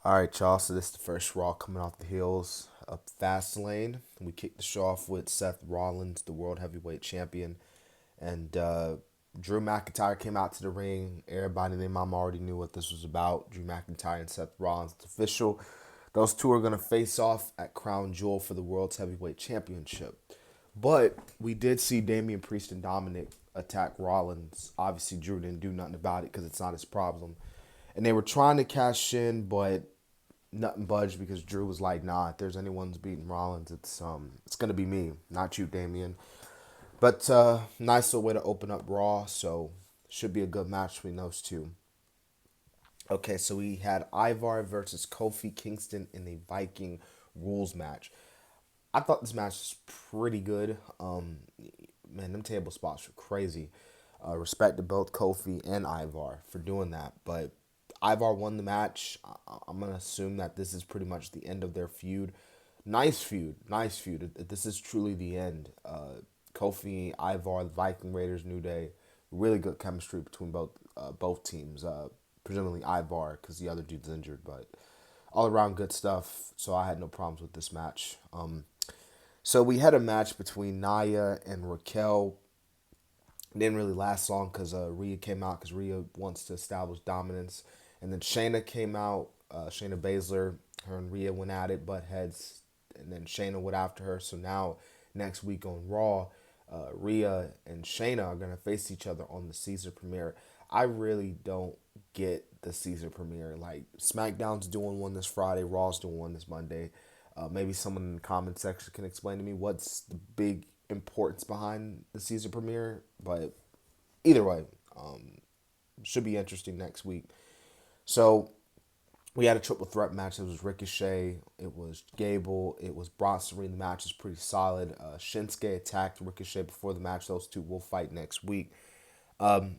All right, y'all. So this is the first Raw coming off the heels of Fastlane. We kicked the show off with Seth Rollins, the World Heavyweight Champion, and Drew McIntyre came out to the ring. Everybody and their mom already knew what this was about. Drew McIntyre and Seth Rollins. It's official. Those two are gonna face off at Crown Jewel for the World's Heavyweight Championship. But we did see Damian Priest and Dominic attack Rollins. Obviously, Drew didn't do nothing about it because it's not his problem. And they were trying to cash in, but nothing budged because Drew was like, "Nah, if there's anyone's beating Rollins, it's gonna be me, not you, Damian." But nice little way to open up Raw, so should be a good match between those two. Okay, so we had Ivar versus Kofi Kingston in a Viking rules match. I thought this match was pretty good. Man, them table spots were crazy. Respect to both Kofi and Ivar for doing that, but Ivar won the match. I'm gonna assume that this is pretty much the end of their feud. Nice feud, nice feud. This is truly the end. Kofi, Ivar, the Viking Raiders, New Day, really good chemistry between both teams. Presumably Ivar because the other dude's injured, but all around good stuff. So I had no problems with this match. So we had a match between Naya and Raquel. It didn't really last long because Rhea came out because Rhea wants to establish dominance, and then Shayna came out. Shayna Baszler, her and Rhea went at it, butt heads, and then Shayna went after her. So now next week on Raw, Rhea and Shayna are gonna face each other on the Caesar premiere. I really don't get the Caesar premiere. Like SmackDown's doing one this Friday, Raw's doing one this Monday. Maybe someone in the comment section can explain to me what's the big importance behind the Caesar premiere. But either way, should be interesting next week. So we had a triple threat match. It was Ricochet, it was Gable, it was Bronson Reed. The match is pretty solid. Shinsuke attacked Ricochet before the match. Those two will fight next week.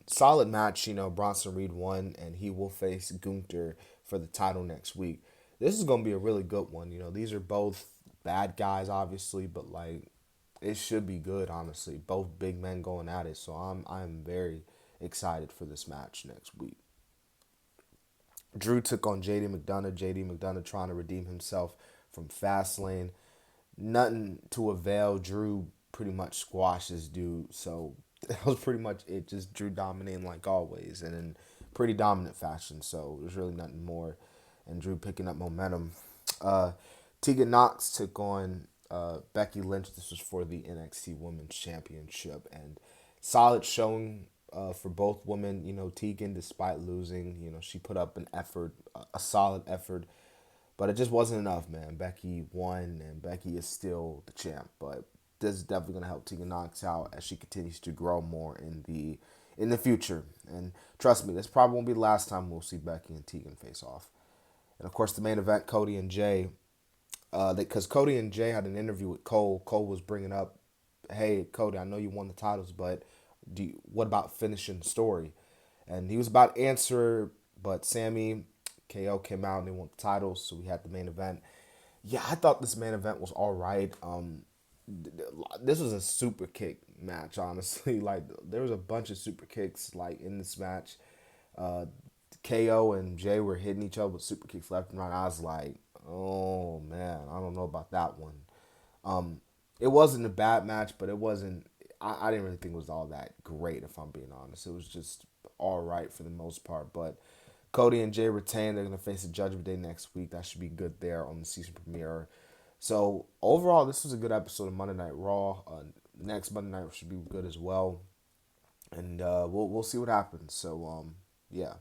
Solid match. Bronson Reed won, and he will face Gunther for the title next week. This is gonna be a really good one. These are both bad guys, obviously, but like it should be good. Honestly, both big men going at it. So I'm very excited for this match next week. Drew took on JD McDonough. JD McDonough trying to redeem himself from Fastlane. Nothing to avail. Drew pretty much squashed this dude. So that was pretty much it. Just Drew dominating like always and in pretty dominant fashion. So there's really nothing more. And Drew picking up momentum. Uh, Tegan Knox took on Becky Lynch. This was for the NXT Women's Championship. And solid showing for both women. Tegan, despite losing, she put up an effort, a solid effort. But it just wasn't enough, man. Becky won, and Becky is still the champ. But this is definitely going to help Tegan Knox out as she continues to grow more in the future. And trust me, this probably won't be the last time we'll see Becky and Tegan face off. And of course, the main event, Cody and Jey. Because Cody and Jey had an interview with Cole. Cole was bringing up, "Hey, Cody, I know you won the titles, but what about finishing the story?" And he was about to answer, but Sami, KO came out and they won the titles, so we had the main event. Yeah, I thought this main event was all right. This was a super kick match, honestly. Like there was a bunch of super kicks like in this match. Uh, KO and Jey were hitting each other with super kicks left and right. I was like, oh man, I don't know about that one. Um, it wasn't a bad match, but it wasn't. I didn't really think it was all that great, if I'm being honest. It was just all right for the most part. But Cody and Jey retain. They're gonna face the Judgment Day next week. That should be good there on the season premiere. So overall, this was a good episode of Monday Night Raw. Next Monday night should be good as well, and we'll see what happens. So yeah.